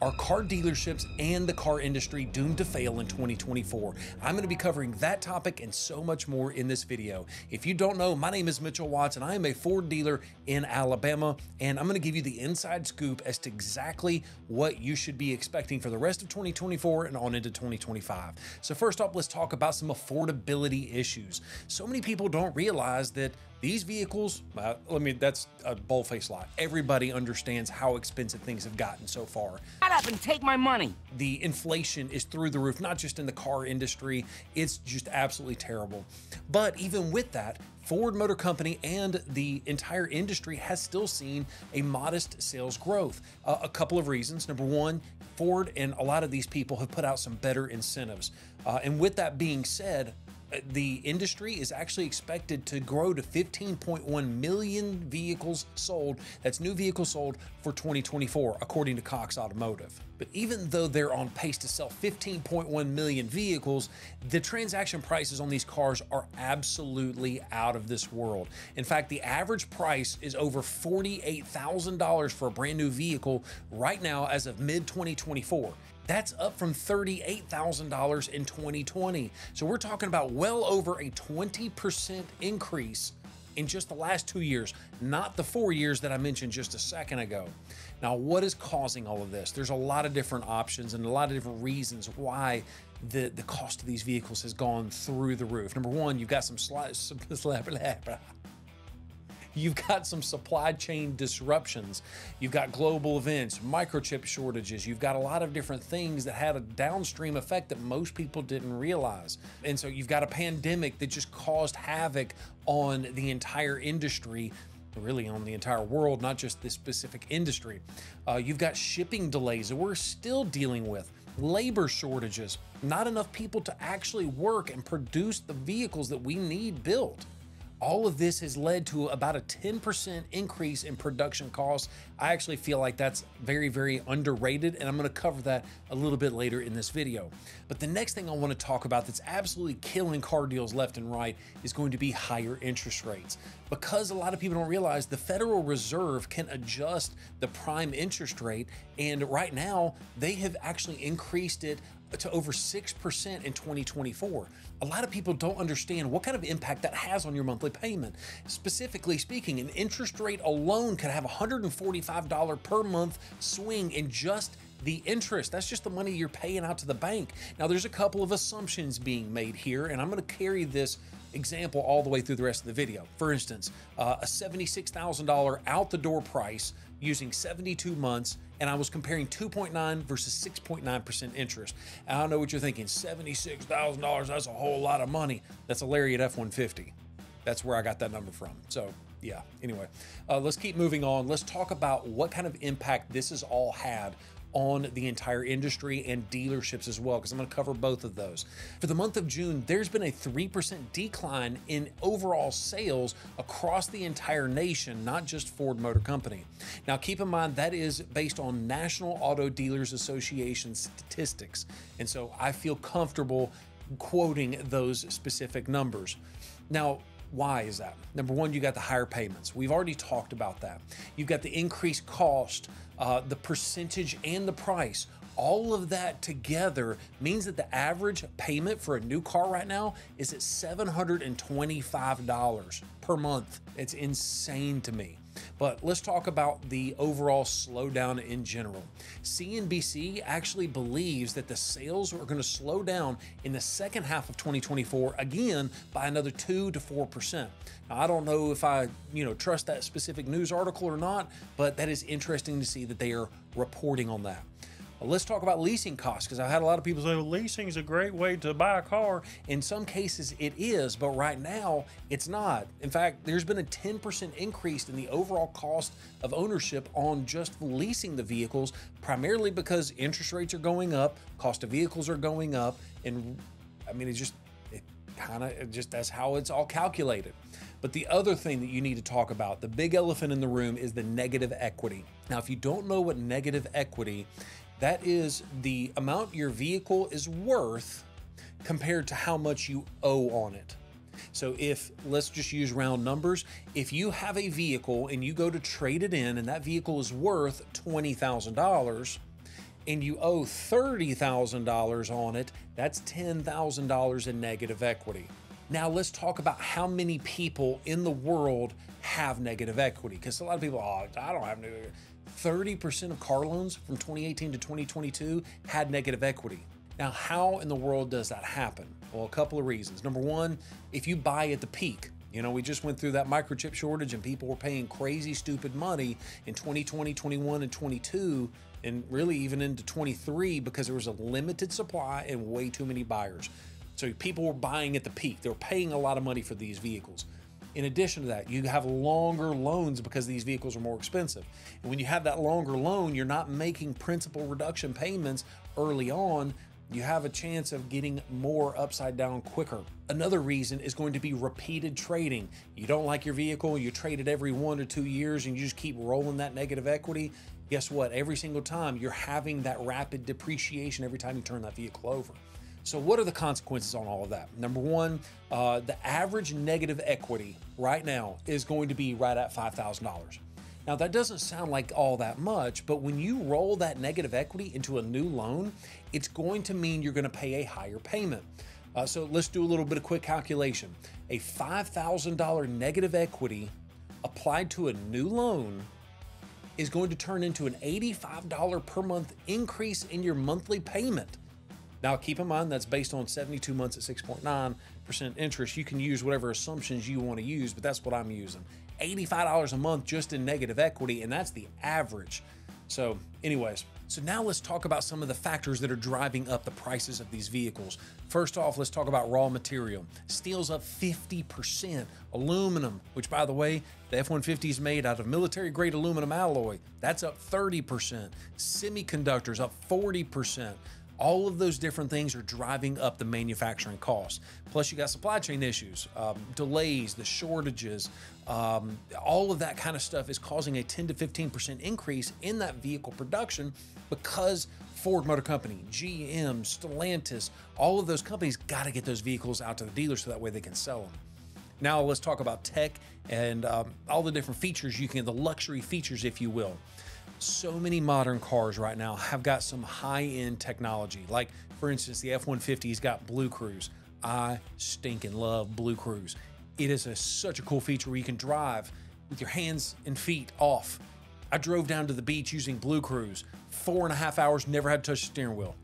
Are car dealerships and the car industry doomed to fail in 2024? I'm going to be covering that topic and so much more in this video. If you don't know, my name is Mitchell Watts and I am a Ford dealer in Alabama, and I'm going to give you the inside scoop as to exactly what you should be expecting for the rest of 2024 and on into 2025. So first off, let's talk about some affordability issues. So many people don't realize that these vehicles, that's a bold-faced lie. Everybody understands how expensive things have gotten so far. Shut up and take my money. The inflation is through the roof, not just in the car industry. It's just absolutely terrible. But even with that, Ford Motor Company and the entire industry has still seen a modest sales growth. A couple of reasons. Number one, Ford and a lot of these people have put out some better incentives. And with that being said, the industry is actually expected to grow to 15.1 million vehicles sold. That's new vehicles sold for 2024, according to Cox Automotive. But even though they're on pace to sell 15.1 million vehicles, the transaction prices on these cars are absolutely out of this world. In fact, the average price is over $48,000 for a brand new vehicle right now as of mid-2024. That's up from $38,000 in 2020. So we're talking about well over a 20% increase in just the last 2 years, not the 4 years that I mentioned just a second ago. Now, what is causing all of this? There's a lot of different options and a lot of different reasons why the cost of these vehicles has gone through the roof. Number one, you've got some You've got some supply chain disruptions. You've got global events, microchip shortages. You've got a lot of different things that had a downstream effect that most people didn't realize. And so you've got a pandemic that just caused havoc on the entire industry, really on the entire world, not just this specific industry. You've got shipping delays that we're still dealing with. Labor shortages, not enough people to actually work and produce the vehicles that we need built. All of this has led to about a 10% increase in production costs. I actually feel like that's very, very underrated, and I'm going to cover that a little bit later in this video. But the next thing I want to talk about that's absolutely killing car deals left and right is going to be higher interest rates. Because a lot of people don't realize the Federal Reserve can adjust the prime interest rate, and right now they have actually increased it to over 6% in 2024. A lot of people don't understand what kind of impact that has on your monthly payment. Specifically speaking, an interest rate alone could have a $145 per month swing in just the interest. That's just the money you're paying out to the bank. Now, there's a couple of assumptions being made here, and I'm going to carry this example all the way through the rest of the video. For instance, a $76,000 out the door price using 72 months, and I was comparing 2.9 versus 6.9% interest. And I know what you're thinking, $76,000, that's a whole lot of money. That's a Lariat F-150. That's where I got that number from. So yeah, anyway, let's keep moving on. Let's talk about what kind of impact this has all had on the entire industry and dealerships as well, because I'm going to cover both of those. For the month of June, there's been a 3% decline in overall sales across the entire nation, not just Ford Motor Company. Now, keep in mind that is based on National Auto Dealers Association statistics, and so I feel comfortable quoting those specific numbers. Now, why is that? Number one, you got the higher payments. We've already talked about that. You've got the increased cost, the percentage and the price. All of that together means that the average payment for a new car right now is at $725 per month. It's insane to me. But let's talk about the overall slowdown in general. CNBC actually believes that the sales are going to slow down in the second half of 2024 again by another 2 to 4%. Now, I don't know if I, trust that specific news article or not, but that is interesting to see that they are reporting on that. Let's talk about leasing costs, because I've had a lot of people say, well, leasing is a great way to buy a car. In some cases it is, but right now it's not. In fact, there's been a 10% increase in the overall cost of ownership on just leasing the vehicles, primarily because interest rates are going up, cost of vehicles are going up, and I mean, that's how it's all calculated. But the other thing that you need to talk about, the big elephant in the room, is the negative equity. Now, if you don't know what negative equity, that is the amount your vehicle is worth compared to how much you owe on it. So let's just use round numbers. If you have a vehicle and you go to trade it in and that vehicle is worth $20,000, and you owe $30,000 on it, that's $10,000 in negative equity. Now let's talk about how many people in the world have negative equity, because a lot of people, oh, I don't have negative. 30% of car loans from 2018 to 2022 had negative equity. Now, how in the world does that happen? Well, a couple of reasons. Number one, if you buy at the peak, you know, we just went through that microchip shortage and people were paying crazy, stupid money in 2020, 21, and 22, and really even into 23 because there was a limited supply and way too many buyers. So people were buying at the peak. They were paying a lot of money for these vehicles. In addition to that, you have longer loans because these vehicles are more expensive. And when you have that longer loan, you're not making principal reduction payments early on. You have a chance of getting more upside down quicker. Another reason is going to be repeated trading. You don't like your vehicle, you trade it every 1 or 2 years and you just keep rolling that negative equity. Guess what? Every single time you're having that rapid depreciation every time you turn that vehicle over. So what are the consequences on all of that? Number one, the average negative equity right now is going to be right at $5,000. Now that doesn't sound like all that much, but when you roll that negative equity into a new loan, it's going to mean you're going to pay a higher payment. So let's do a little bit of quick calculation. A $5,000 negative equity applied to a new loan is going to turn into an $85 per month increase in your monthly payment. Now, keep in mind, that's based on 72 months at 6.9% interest. You can use whatever assumptions you want to use, but that's what I'm using. $85 a month just in negative equity, and that's the average. So anyways, so now let's talk about some of the factors that are driving up the prices of these vehicles. First off, let's talk about raw material. Steel's up 50%. Aluminum, which by the way, the F-150 is made out of military-grade aluminum alloy. That's up 30%. Semiconductors up 40%. All of those different things are driving up the manufacturing costs. Plus you got supply chain issues, delays, the shortages, all of that kind of stuff is causing a 10 to 15% increase in that vehicle production because Ford Motor Company, GM, Stellantis, all of those companies got to get those vehicles out to the dealers so that way they can sell them. Now let's talk about tech and all the different features you can, the luxury features, if you will. So many modern cars right now have got some high-end technology. Like, for instance, the F-150's got Blue Cruise. I stinking love Blue Cruise. It is such a cool feature where you can drive with your hands and feet off. I drove down to the beach using Blue Cruise. 4.5 hours, never had to touch the steering wheel.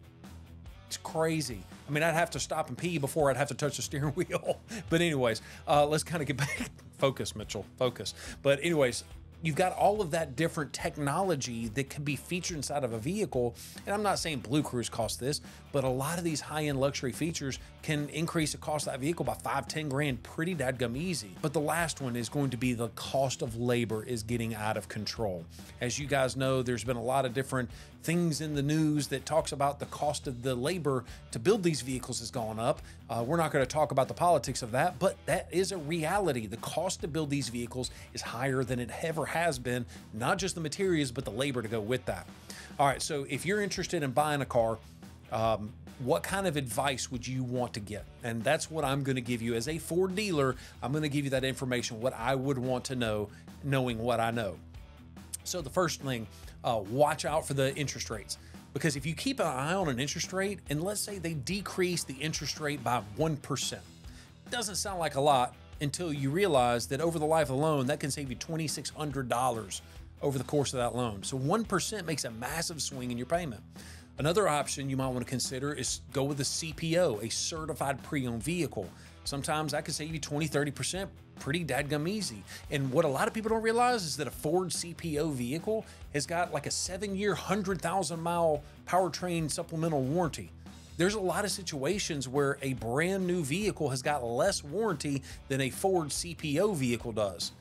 It's crazy. I mean, I'd have to stop and pee before I'd have to touch the steering wheel. But anyways, let's kind of get back. Focus, Mitchell, focus. But anyways, you've got all of that different technology that can be featured inside of a vehicle. And I'm not saying Blue Cruise costs this, but a lot of these high-end luxury features can increase the cost of that vehicle by 5-10 grand pretty dadgum easy. But the last one is going to be the cost of labor is getting out of control. As you guys know, there's been a lot of different things in the news that talks about the cost of the labor to build these vehicles has gone up. We're not going to talk about the politics of that, but that is a reality. The cost to build these vehicles is higher than it ever has been, not just the materials, but the labor to go with that. All right, so if you're interested in buying a car, what kind of advice would you want to get? And that's what I'm going to give you as a Ford dealer. I'm going to give you that information, what I would want to know, knowing what I know. So the first thing, watch out for the interest rates, because if you keep an eye on an interest rate, and let's say they decrease the interest rate by 1%, it doesn't sound like a lot until you realize that over the life of the loan, that can save you $2,600 over the course of that loan. So 1% makes a massive swing in your payment. Another option you might want to consider is go with a CPO, a certified pre-owned vehicle. Sometimes that can save you 20-30% pretty dadgum easy. And what a lot of people don't realize is that a Ford CPO vehicle has got like a 7-year, 100,000-mile powertrain supplemental warranty. There's a lot of situations where a brand new vehicle has got less warranty than a Ford CPO vehicle does.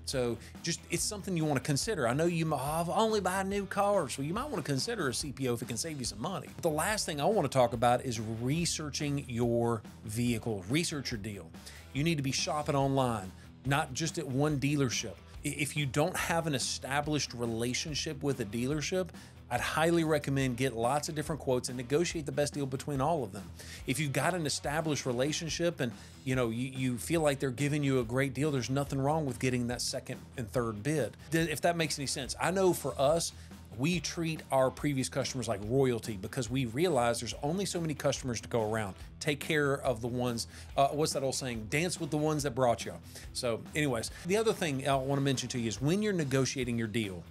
So just, it's something you want to consider. I know you might only buy new cars, so you might want to consider a CPO if it can save you some money. But the last thing I want to talk about is researching your vehicle, research your deal. You need to be shopping online, not just at one dealership. If you don't have an established relationship with a dealership, I'd highly recommend get lots of different quotes and negotiate the best deal between all of them. If you've got an established relationship and you feel like they're giving you a great deal, there's nothing wrong with getting that second and third bid. If that makes any sense. I know for us, We treat our previous customers like royalty because we realize there's only so many customers to go around. Take care of the ones, what's that old saying? Dance with the ones that brought you. So anyways, the other thing I want to mention to you is when you're negotiating your deal,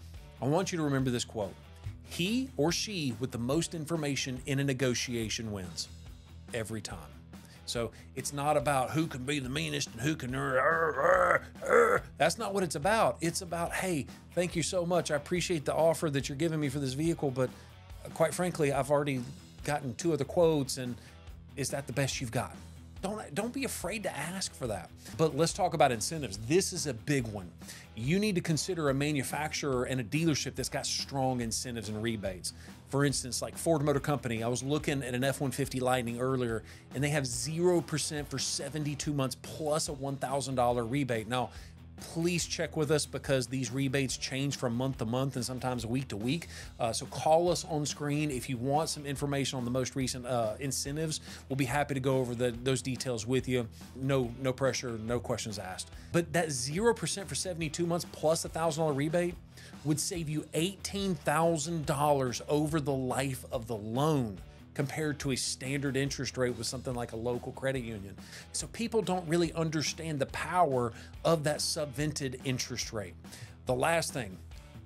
I want you to remember this quote. He or she with the most information in a negotiation wins every time. So it's not about who can be the meanest and who can, that's not what it's about. It's about, hey, thank you so much. I appreciate the offer that you're giving me for this vehicle, but quite frankly, I've already gotten 2 other quotes, and is that the best you've got? Don't be afraid to ask for that. But let's talk about incentives. This is a big one. You need to consider a manufacturer and a dealership that's got strong incentives and rebates. For instance, like Ford Motor Company, I was looking at an F-150 Lightning earlier, and they have 0% for 72 months plus a $1,000 rebate. Now, please check with us because these rebates change from month to month and sometimes week to week. So call us on screen if you want some information on the most recent incentives. We'll be happy to go over those details with you. No pressure, no questions asked. But that 0% for 72 months plus a $1,000 rebate would save you $18,000 over the life of the loan, compared to a standard interest rate with something like a local credit union. So people don't really understand the power of that subvented interest rate. The last thing,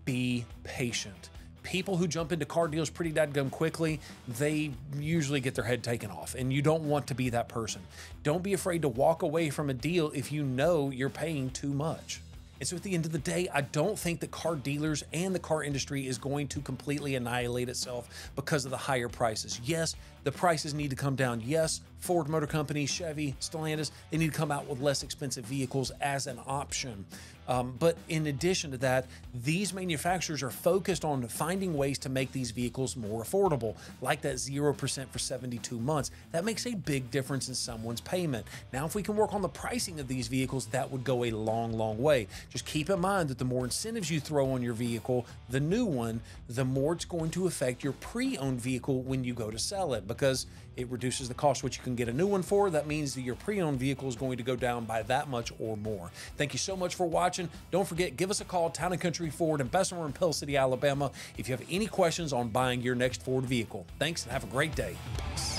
be patient. People who jump into car deals pretty dadgum quickly, they usually get their head taken off, and you don't want to be that person. Don't be afraid to walk away from a deal if you know you're paying too much. And so at the end of the day, I don't think that car dealers and the car industry is going to completely annihilate itself because of the higher prices. Yes, the prices need to come down. Yes, Ford Motor Company, Chevy, Stellantis, they need to come out with less expensive vehicles as an option. But in addition to that, these manufacturers are focused on finding ways to make these vehicles more affordable, like that 0% for 72 months. That makes a big difference in someone's payment. Now, if we can work on the pricing of these vehicles, that would go a long, long way. Just keep in mind that the more incentives you throw on your vehicle, the new one, the more it's going to affect your pre-owned vehicle when you go to sell it, because it reduces the cost what you can get a new one for. That means that your pre-owned vehicle is going to go down by that much or more. Thank you so much for watching. Don't forget, give us a call, Town & Country Ford in Bessemer and Pell City, Alabama, if you have any questions on buying your next Ford vehicle. Thanks and have a great day. Peace.